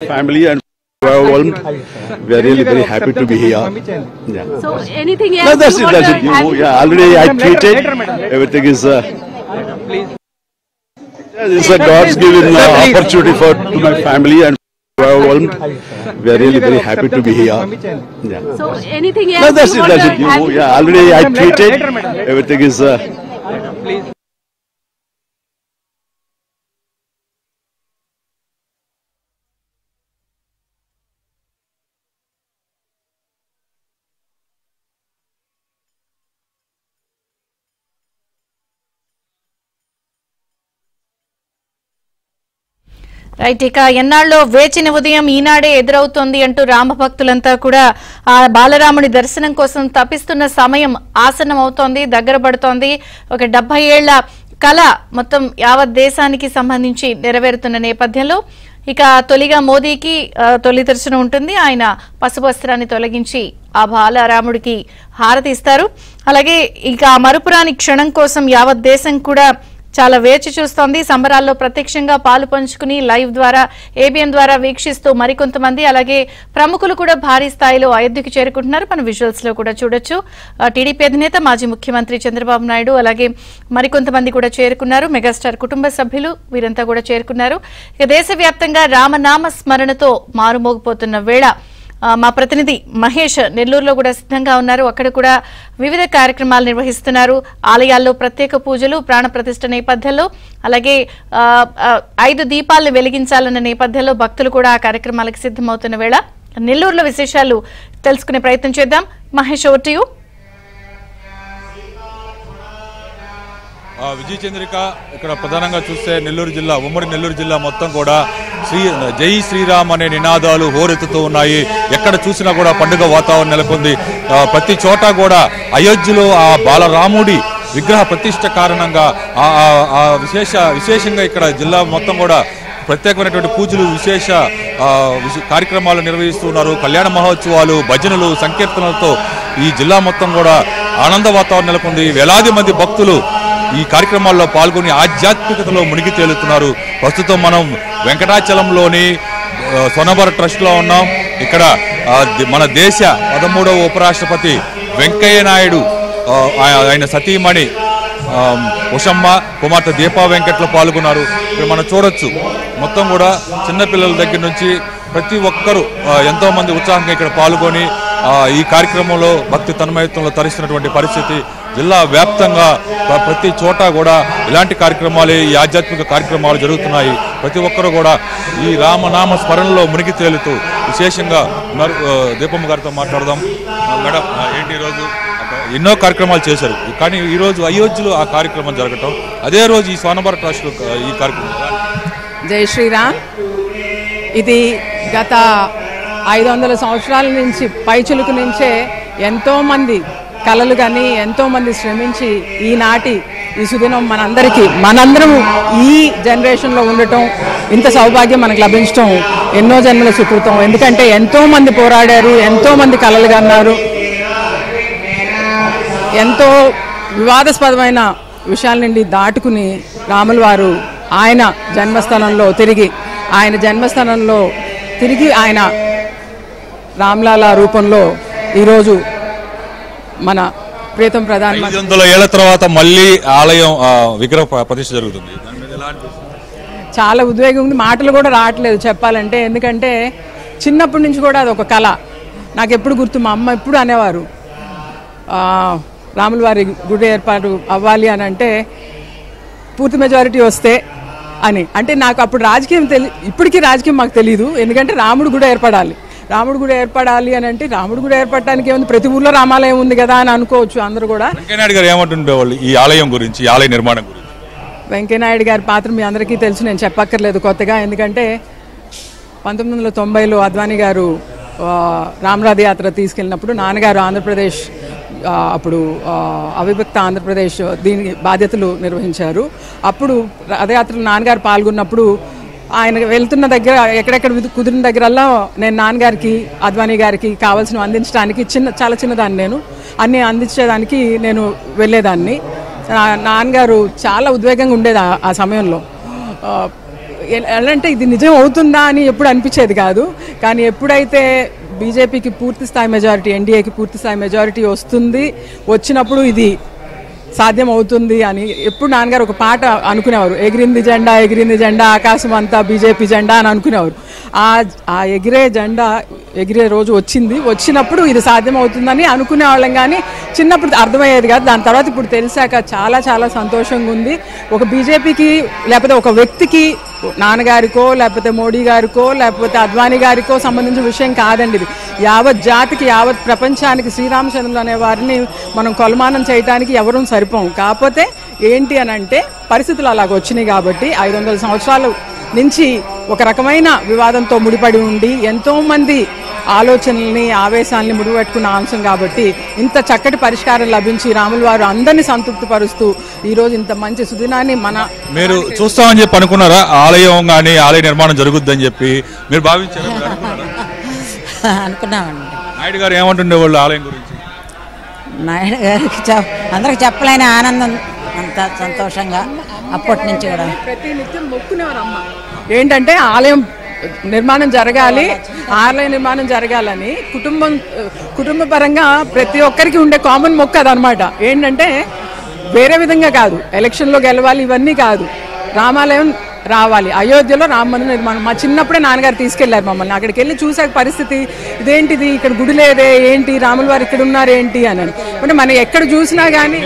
family and overwhelmed. We are really very happy to be here. Yeah. So anything else? No, that's it. That's it. Yeah, already I tweeted. Everything is. It's a God's given opportunity to my family and overwhelmed. We are really very happy to be here. Yeah. So anything else? No, that's it. That's it. Yeah, already I tweeted. Everything is. Right. ఇక ఎన్నాళ్ళలో వేచిన ఉదయం ఈనాడే ఎదురవుతోంది అంటూ రామభక్తులంతా కూడా ఆ బాలరాముడి దర్శనం కోసం తపిస్తున్న సమయం ఆసన్నం అవుతోంది, దగ్గర పడుతోంది. ఒక 70 ఏళ్ల కళ మొత్తం యావత్ దేశానికి సంబంధించి నెరవేరుతున్న నేపథ్యంలో ఇక తొలిగా మోదీకి తొలి దర్శనం ఉంటుంది. ఆయన పసుపు వస్త్రాన్ని తొలగించి ఆ బాలరాముడికి హారతి ఇస్తారు. అలాగే ఇక మరుపురాని క్షణం కోసం యావత్ దేశం కూడా చాలా వేచి చూస్తోంది. సంబరాల్లో ప్రత్యక్షంగా పాలు పంచుకుని లైవ్ ద్వారా ఏబిఎన్ ద్వారా వీక్షిస్తూ మరికొంతమంది అలాగే ప్రముఖులు కూడా భారీ స్థాయిలో అయోధ్యకు చేరుకుంటున్నారు. మన విజువల్స్ లో కూడా చూడొచ్చు. టీడీపీ అధినేత మాజీ ముఖ్యమంత్రి చంద్రబాబు నాయుడు అలాగే మరికొంతమంది కూడా చేరుకున్నారు. మెగాస్టార్ కుటుంబ సభ్యులు వీరంతా కూడా చేరుకున్నారు. ఇక దేశవ్యాప్తంగా రామనామ స్మరణతో మారుమోగిపోతున్న వేళ మా ప్రతినిధి మహేష్ నెల్లూరులో కూడా సిద్ధంగా ఉన్నారు. అక్కడ కూడా వివిధ కార్యక్రమాలు నిర్వహిస్తున్నారు. ఆలయాల్లో ప్రత్యేక పూజలు, ప్రాణ ప్రతిష్ఠ నేపథ్యంలో అలాగే 5 దీపాలను వెలిగించాలన్న నేపథ్యంలో భక్తులు కూడా ఆ కార్యక్రమాలకు సిద్ధమవుతున్న వేళ నెల్లూరులో విశేషాలు తెలుసుకునే ప్రయత్నం చేద్దాం. Mahesh, over to you. Vijaya Chandrika, ఇక్కడ ప్రధానంగా చూస్తే నెల్లూరు జిల్లా, ఉమ్మడి నెల్లూరు జిల్లా మొత్తం కూడా జై శ్రీరామ్ అనే నినాదాలు హోరెత్తుతూ ఉన్నాయి. ఎక్కడ చూసినా కూడా పండుగ వాతావరణం నెలకొంది. ప్రతి చోట కూడా అయోధ్యలో ఆ బాలరాముడి విగ్రహ ప్రతిష్ఠ కారణంగా విశేషంగా ఇక్కడ జిల్లా మొత్తం కూడా ప్రత్యేకమైనటువంటి పూజలు, విశేష కార్యక్రమాలు నిర్వహిస్తున్నారు. కళ్యాణ మహోత్సవాలు, భజనలు, సంకీర్తనలతో ఈ జిల్లా మొత్తం కూడా ఆనంద వాతావరణం నెలకొంది. వేలాది మంది భక్తులు ఈ కార్యక్రమాల్లో పాల్గొని ఆధ్యాత్మికతలో మునిగి తేలుతున్నారు. ప్రస్తుతం మనం వెంకటాచలంలోని సోనబర్ ట్రస్ట్లో ఉన్నాం. ఇక్కడ మన దేశ 13వ ఉపరాష్ట్రపతి వెంకయ్య నాయుడు, ఆయన సతీమణి ఉషమ్మ, కుమార్తె దీపా వెంకట్లో పాల్గొన్నారు. ఇక్కడ మనం చూడొచ్చు, మొత్తం కూడా చిన్నపిల్లల దగ్గర నుంచి ప్రతి ఒక్కరూ ఎంతోమంది ఉత్సాహంగా ఇక్కడ పాల్గొని ఈ కార్యక్రమంలో భక్తి తన్మయత్వంలో తరిస్తున్నటువంటి పరిస్థితి. జిల్లా వ్యాప్తంగా ప్రతి చోట కూడా ఇలాంటి కార్యక్రమాలు, ఈ ఆధ్యాత్మిక కార్యక్రమాలు జరుగుతున్నాయి. ప్రతి ఒక్కరూ కూడా ఈ రామనామ స్మరణలో మునిగి తేలుతూ విశేషంగా దీపమ్మ గారితో మాట్లాడదాం. మేడం, ఏంటి ఈరోజు ఎన్నో కార్యక్రమాలు చేశారు, కానీ ఈరోజు అయోధ్యలో ఆ కార్యక్రమం జరగటం, అదే రోజు ఈ సోనబర్ ట్రస్ట్లో ఈ కార్యక్రమం. జై శ్రీరామ్. ఇది గత 500 సంవత్సరాల నుంచి పైచులుకు నుంచే ఎంతోమంది కళలు కానీ ఎంతోమంది శ్రమించి ఈనాటి ఈ సుదినం మనందరం ఈ జనరేషన్లో ఉండటం, ఇంత సౌభాగ్యం మనకు లభించడం ఎన్నో జన్మల సుకృతం. ఎందుకంటే ఎంతోమంది పోరాడారు, ఎంతోమంది కళలు కన్నారు, ఎంతో వివాదాస్పదమైన విషయాల నుండి దాటుకుని రాముల వారు ఆయన జన్మస్థానంలో తిరిగి ఆయన రామ్లాల రూపంలో ఈరోజు మన ప్రియతం ప్రధానమంత్రి 500 ఏళ్ల తర్వాత మళ్ళీ ఆలయం విగ్రహ ప్రతిష్ఠ జరుగుతుంది. చాలా ఉద్వేగం ఉంది, మాటలు కూడా రావట్లేదు చెప్పాలంటే. ఎందుకంటే చిన్నప్పటి నుంచి కూడా అది ఒక కళ. నాకు ఎప్పుడు గుర్తు, మా అమ్మ ఎప్పుడు అనేవారు రాముల వారి గుడి ఏర్పాటు అవ్వాలి అని అంటే పూర్తి మెజారిటీ వస్తే అని. అంటే నాకు అప్పుడు రాజకీయం ఇప్పటికీ రాజకీయం మాకు తెలియదు. ఎందుకంటే రాముడు గుడి ఏర్పడాలి అని అంటే రాముడు గుడి ఏర్పడటానికి ఏముంది, ప్రతి ఊర్లో రామాలయం ఉంది కదా అని అనుకోవచ్చు అందరూ కూడా. వెంకయ్యనాయుడు గారు ఏమంటుండేవాళ్ళు ఈ ఆలయం గురించి, ఈ ఆలయ నిర్మాణం గురించి? వెంకయ్యనాయుడు గారి పాత్ర మీ అందరికీ తెలుసు, నేను చెప్పక్కర్లేదు కొత్తగా. ఎందుకంటే 1990లో అద్వానీ గారు రామరాథ యాత్ర తీసుకెళ్ళినప్పుడు నాన్నగారు ఆంధ్రప్రదేశ్, అప్పుడు అవిభక్త ఆంధ్రప్రదేశ్ దీని బాధ్యతలు నిర్వహించారు. అప్పుడు రథయాత్రలో నాన్నగారు పాల్గొన్నప్పుడు ఆయన వెళ్తున్న దగ్గర ఎక్కడెక్కడ కుదిరిన దగ్గరల్లా నేను నాన్నగారికి, అద్వానీ గారికి కావాల్సినవి అందించడానికి చాలా చిన్నదాన్ని, నేను అన్నీ అందించేదానికి నేను వెళ్ళేదాన్ని. నాన్నగారు చాలా ఉద్వేగంగా ఉండేది ఆ సమయంలో. ఎలా అంటే ఇది నిజం అవుతుందా అని ఎప్పుడు అనిపించేది కాదు. కానీ ఎప్పుడైతే బీజేపీకి పూర్తి స్థాయి మెజారిటీ, ఎన్డీఏకి పూర్తి స్థాయి మెజారిటీ వచ్చినప్పుడు ఇది సాధ్యం అవుతుంది అని ఎప్పుడు నాన్నగారు ఒక పాట అనుకునేవారు, ఎగిరింది జెండా ఆకాశం అంతా బీజేపీ జెండా అని అనుకునేవారు. ఆ ఎగిరే జెండా ఎగిరే రోజు వచ్చినప్పుడు ఇది సాధ్యం అవుతుందని అనుకునేవాళ్ళం. కానీ చిన్నప్పుడు అర్థమయ్యేది కాదు. దాని తర్వాత ఇప్పుడు తెలిసాక చాలా చాలా సంతోషంగా ఉంది. ఒక బీజేపీకి లేకపోతే ఒక వ్యక్తికి, నాన్నగారికో లేకపోతే మోడీ గారికో లేకపోతే అద్వానీ గారికో సంబంధించిన విషయం కాదండి ఇది. యావత్ జాతికి, యావత్ ప్రపంచానికి శ్రీరామచంద్రులు అనే వారిని మనం కొలమానం చేయడానికి ఎవరూ సరిపోం. కాకపోతే ఏంటి అని అంటే పరిస్థితులు అలాగ వచ్చినాయి కాబట్టి 500 సంవత్సరాల నుంచి ఒక రకమైన వివాదంతో ముడిపడి ఉండి ఎంతోమంది ఆలోచనల్ని, ఆవేశాలని ముడిపెట్టుకున్న అంశం కాబట్టి ఇంత చక్కటి పరిష్కారం లభించి రాముల వారు అందరినీ సంతృప్తిపరుస్తూ ఈరోజు ఇంత మంచి సుదినాన్ని మీరు చూస్తామని చెప్పి అనుకున్నారా? ఆలయం కానీ ఆలయ నిర్మాణం జరుగుద్దని చెప్పి మీరు భావించారా? అనుకున్నామండి. నాయుడు గారు ఏమంటుండేవాళ్ళు ఆలయం గురించి? నాయుడు గారికి అందరికి చెప్పలేని ఆనందం, అంత సంతోషంగా అప్పటి నుంచి కూడా ప్రతి నిత్యం మొక్కునేవారు అమ్మ. ఏంటంటే ఆలయం నిర్మాణం జరగాలని కుటుంబ పరంగా ప్రతి ఒక్కరికి ఉండే కామన్ మొక్క అదనమాట. ఏంటంటే వేరే విధంగా కాదు, ఎలక్షన్లో గెలవాలి ఇవన్నీ కాదు, రామాలయం రావాలి, అయోధ్యలో రామ మందిర నిర్మాణం. మా చిన్నప్పుడే నాన్నగారు తీసుకెళ్లారు మమ్మల్ని. అక్కడికి వెళ్ళి చూసాక పరిస్థితి ఇదేంటిది, ఇక్కడ గుడి లేదే ఏంటి, రాముల వారు ఇక్కడ ఉన్నారు ఏంటి అని. అంటే మనం ఎక్కడ చూసినా కానీ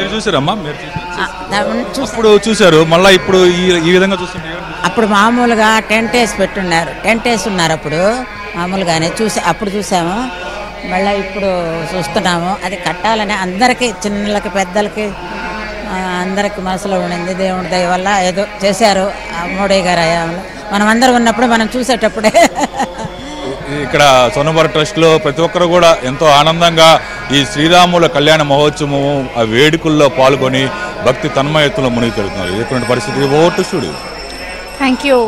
అప్పుడు చూసారు, మళ్ళీ ఇప్పుడు ఈ విధంగా చూస్తుంటే అప్పుడు మామూలుగా టెంట్ వేసి ఉన్నారు. అప్పుడు మామూలుగానే అప్పుడు చూసాము. మళ్ళీ ఇప్పుడు చూస్తున్నాము. అది కట్టాలని అందరికీ, చిన్నలకి పెద్దలకి అందరికి మనసులో ఉండింది. దేవుడి దయ వల్ల ఏదో చేశారు మోడీ గారు హయాంలో. మనం అందరం ఉన్నప్పుడు మనం చూసేటప్పుడే. ఇక్కడ సోనబర్ ట్రస్ట్ లో ప్రతి ఒక్కరు కూడా ఎంతో ఆనందంగా ఈ శ్రీరాముల కళ్యాణ మహోత్సవం ఆ వేడుకల్లో పాల్గొని భక్తి తన్మయత్తులో మునిగి తెలుతున్నారు. ఇటువంటి పరిస్థితి ఓటు స్టూడియో. Thank you.